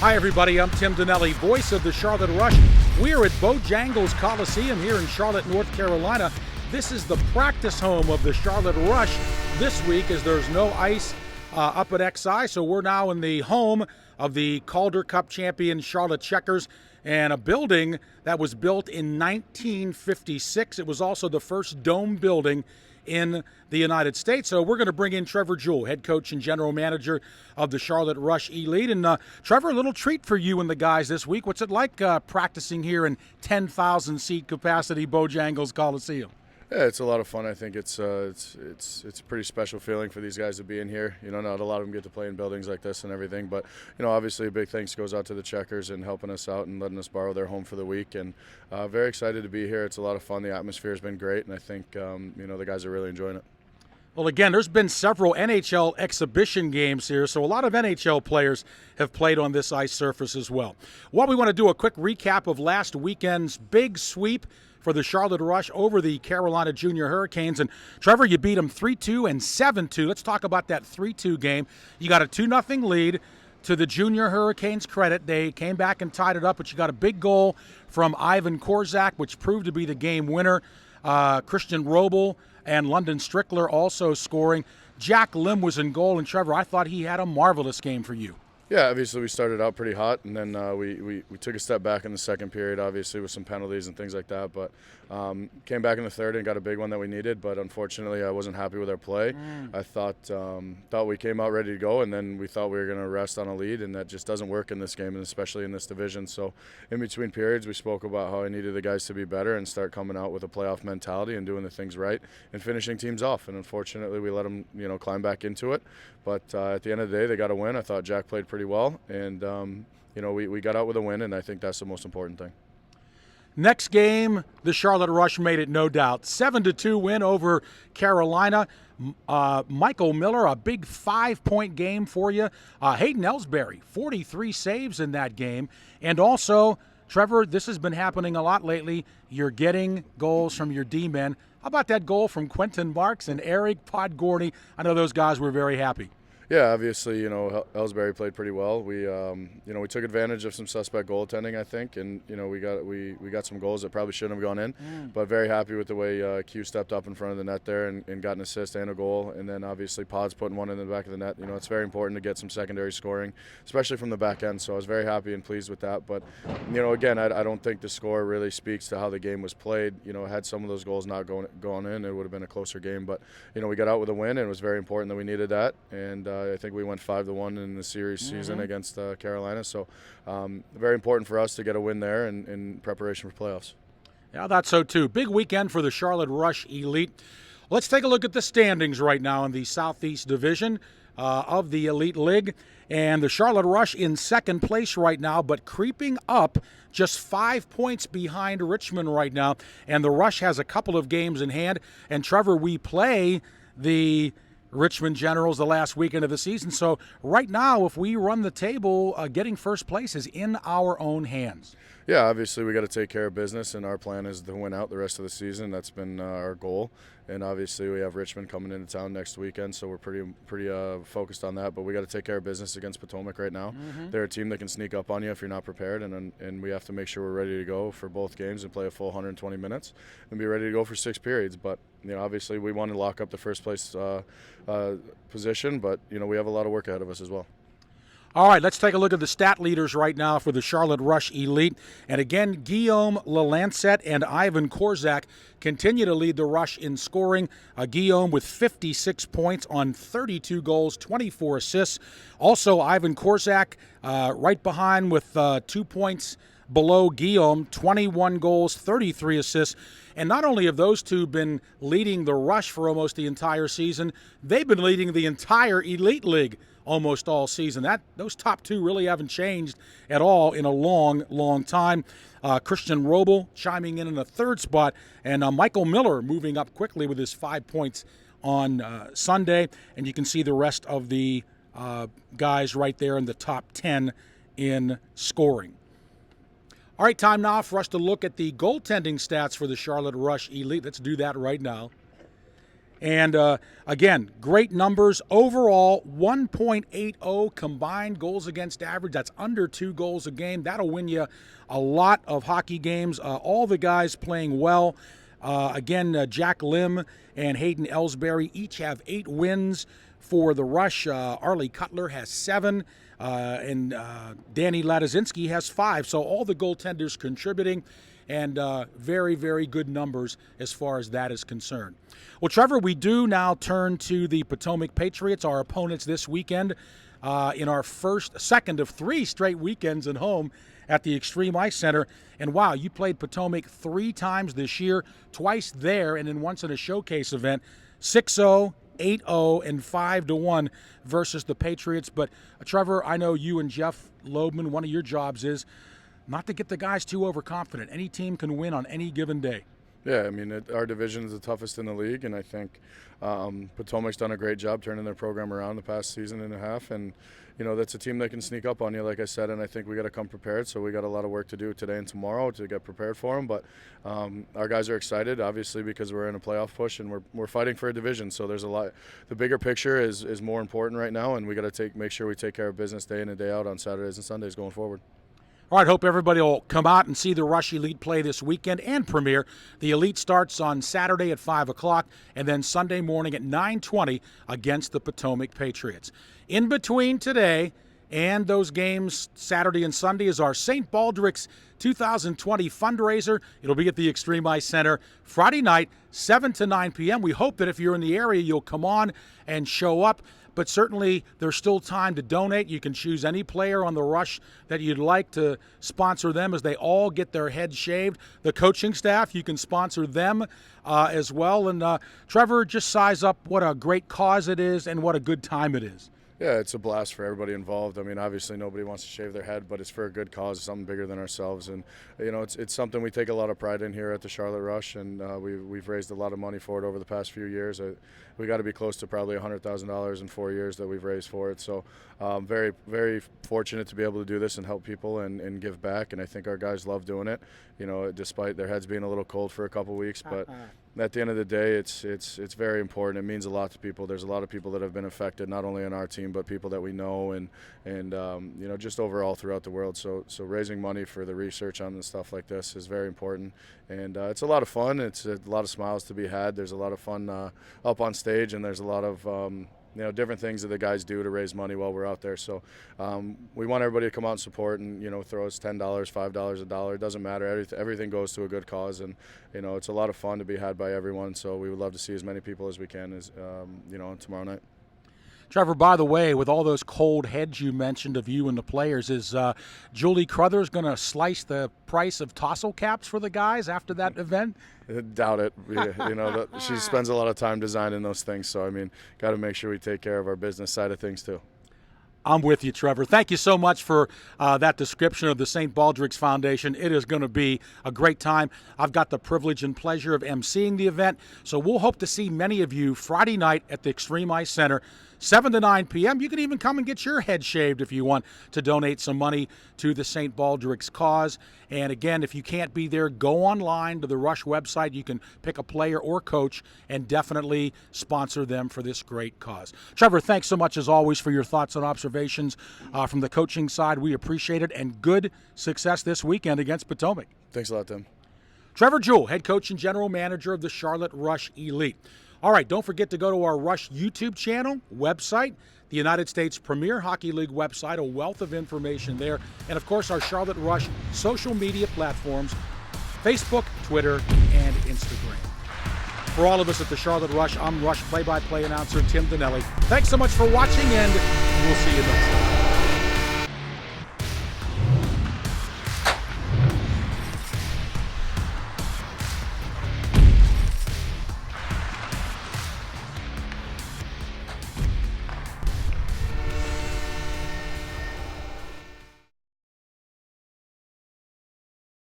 Hi, everybody. I'm Tim Donnelly, voice of the Charlotte Rush. We are at Bojangles Coliseum here in Charlotte, North Carolina. This is the practice home of the Charlotte Rush this week, as there's no ice up at XI. So we're now in the home of the Calder Cup champion Charlotte Checkers, and a building that was built in 1956. It was also the first dome building in the United States. So we're going to bring in Trevor Jewell, head coach and general manager of the Charlotte Rush Elite. And Trevor, a little treat for you and the guys this week. What's it like practicing here in 10,000 seat capacity Bojangles Coliseum? Yeah, it's a lot of fun. I think it's a pretty special feeling for these guys to be in here. You know, not a lot of them get to play in buildings like this and everything, but you know, obviously a big thanks goes out to the Checkers and helping us out and letting us borrow their home for the week. And very excited to be here. It's a lot of fun. The atmosphere has been great, and I think you know, the guys are really enjoying it. Well, again, there's been several NHL exhibition games here, so a lot of NHL players have played on this ice surface as well. Well, we want to do a quick recap of last weekend's big sweep for the Charlotte Rush over the Carolina Junior Hurricanes. And Trevor, you beat them 3-2 and 7-2. Let's talk about that 3-2 game. You got a 2-0 lead. To the Junior Hurricanes' credit, they came back and tied it up, but you got a big goal from Ivan Korzak, which proved to be the game winner. Christian Robel and London Strickler also scoring. Jack Lim was in goal, and Trevor, I thought he had a marvelous game for you. Yeah, obviously we started out pretty hot, and then we took a step back in the second period, obviously with some penalties and things like that. But came back in the third and got a big one that we needed. But unfortunately, I wasn't happy with our play. I thought we came out ready to go, and then we thought we were going to rest on a lead, and that just doesn't work in this game, and especially in this division. So in between periods, we spoke about how I needed the guys to be better and start coming out with a playoff mentality and doing the things right and finishing teams off. And unfortunately, we let them, you know, climb back into it. But at the end of the day, they got a win. I thought Jack played pretty well, and you know, we got out with a win, and I think that's the most important thing. Next game, the Charlotte Rush made it, no doubt. 7-2 win over Carolina. Michael Miller, a big 5-point game for you. Hayden Ellsbury, 43 saves in that game. And also, Trevor, this has been happening a lot lately. You're getting goals from your D-men. How about that goal from Quentin Marks and Eric Podgorny? I know those guys were very happy. Yeah, obviously, you know, Ellsbury played pretty well. We, you know, we took advantage of some suspect goaltending, I think, and you know, we got some goals that probably shouldn't have gone in. But very happy with the way Q stepped up in front of the net there and got an assist and a goal. And then obviously Pod's putting one in the back of the net. You know, it's very important to get some secondary scoring, especially from the back end. So I was very happy and pleased with that. But you know, again, I don't think the score really speaks to how the game was played. You know, had some of those goals not gone in, it would have been a closer game. But you know, we got out with a win, and it was very important that we needed that. And I think we went 5-1 in the series season against Carolina. So very important for us to get a win there in preparation for playoffs. Yeah, I thought so too. Big weekend for the Charlotte Rush Elite. Let's take a look at the standings right now in the Southeast Division of the Elite League. And the Charlotte Rush in second place right now, but creeping up just 5 points behind Richmond right now. And the Rush has a couple of games in hand. And Trevor, we play the Richmond Generals the last weekend of the season. So right now, if we run the table, getting first place is in our own hands. Yeah, obviously we got to take care of business, and our plan is to win out the rest of the season. That's been our goal. And obviously we have Richmond coming into town next weekend, so we're pretty focused on that. But we got to take care of business against Potomac right now. They're a team that can sneak up on you if you're not prepared, and we have to make sure we're ready to go for both games and play a full 120 minutes and be ready to go for 6 periods. But you know, obviously we want to lock up the first place position, but you know, we have a lot of work ahead of us as well. All right, let's take a look at the stat leaders right now for the Charlotte Rush Elite. And again, Guillaume Lelancette and Ivan Korzak continue to lead the Rush in scoring. Guillaume with 56 points on 32 goals, 24 assists. Also, Ivan Korzak right behind with 2 points below Guillaume, 21 goals, 33 assists. And not only have those two been leading the Rush for almost the entire season, they've been leading the entire Elite League almost all season. Those top two really haven't changed at all in a long, long time. Christian Robel chiming in the third spot, and Michael Miller moving up quickly with his 5 points on Sunday. And you can see the rest of the guys right there in the top 10 in scoring. All right, time now for us to look at the goaltending stats for the Charlotte Rush Elite. Let's do that right now. And again, great numbers. Overall, 1.80 combined goals against average. That's under 2 goals a game. That'll win you a lot of hockey games. All the guys playing well. Again, Jack Lim and Hayden Ellsbury each have 8 wins for the Rush. Arlie Cutler has 7, and Danny Ladazinski has 5. So all the goaltenders contributing, and very, very good numbers as far as that is concerned. Well, Trevor, we do now turn to the Potomac Patriots, our opponents this weekend, in our second of 3 straight weekends at home at the Extreme Ice Center. And wow, you played Potomac 3 times this year, twice there and then once in a showcase event. 6-0, 8-0, and 5-1 versus the Patriots. But Trevor, I know you and Jeff Loebman, one of your jobs is not to get the guys too overconfident. Any team can win on any given day. Yeah, I mean, our division is the toughest in the league, and I think Potomac's done a great job turning their program around the past season and a half. And, you know, that's a team that can sneak up on you, like I said, and I think we got to come prepared. So we got a lot of work to do today and tomorrow to get prepared for them. But our guys are excited, obviously, because we're in a playoff push and we're fighting for a division. So there's a lot. The bigger picture is more important right now, and we got to make sure we take care of business day in and day out on Saturdays and Sundays going forward. All right, hope everybody will come out and see the Rush Elite play this weekend and premiere. The Elite starts on Saturday at 5 o'clock and then Sunday morning at 9:20 against the Potomac Patriots. In between today and those games Saturday and Sunday is our St. Baldrick's 2020 fundraiser. It'll be at the Extreme Ice Center Friday night, 7 to 9 p.m. We hope that if you're in the area, you'll come on and show up. But certainly there's still time to donate. You can choose any player on the Rush that you'd like to sponsor them as they all get their heads shaved. The coaching staff, you can sponsor them as well. And Trevor, just size up what a great cause it is and what a good time it is. Yeah, it's a blast for everybody involved. I mean, obviously nobody wants to shave their head, but it's for a good cause, something bigger than ourselves. And, you know, it's something we take a lot of pride in here at the Charlotte Rush, and we've raised a lot of money for it over the past few years. We got to be close to probably $100,000 in 4 years that we've raised for it. So very, very fortunate to be able to do this and help people and give back. And I think our guys love doing it, you know, despite their heads being a little cold for a couple weeks. But at the end of the day, it's very important. It means a lot to people. There's a lot of people that have been affected, not only on our team, but people that we know and you know, just overall throughout the world. So raising money for the research on stuff like this is very important. And it's a lot of fun. It's a lot of smiles to be had. There's a lot of fun up on stage, and there's a lot of you know, different things that the guys do to raise money while we're out there. So we want everybody to come out and support and, you know, throw us $10, $5, $1. It doesn't matter. Everything goes to a good cause, and, you know, it's a lot of fun to be had by everyone. So we would love to see as many people as we can as, you know, tomorrow night. Trevor, by the way, with all those cold heads you mentioned of you and the players, is Julie Crothers going to slice the price of tassel caps for the guys after that event? Doubt it. You know, she spends a lot of time designing those things. So, I mean, got to make sure we take care of our business side of things too. I'm with you, Trevor. Thank you so much for that description of the St. Baldrick's Foundation. It is going to be a great time. I've got the privilege and pleasure of emceeing the event, so we'll hope to see many of you Friday night at the Extreme Ice Center, 7 to 9 p.m. You can even come and get your head shaved if you want to donate some money to the St. Baldrick's cause. And again, if you can't be there, go online to the Rush website. You can pick a player or coach and definitely sponsor them for this great cause. Trevor, thanks so much as always for your thoughts and observations from the coaching side. We appreciate it, and good success this weekend against Potomac. Thanks a lot, Tim. Trevor Jewell, head coach and general manager of the Charlotte Rush Elite. All right, don't forget to go to our Rush YouTube channel, website, the United States Premier Hockey League website, a wealth of information there, and of course our Charlotte Rush social media platforms, Facebook, Twitter, and Instagram. For all of us at the Charlotte Rush, I'm Rush play-by-play announcer Tim Donnelly. Thanks so much for watching, and we'll see you next time.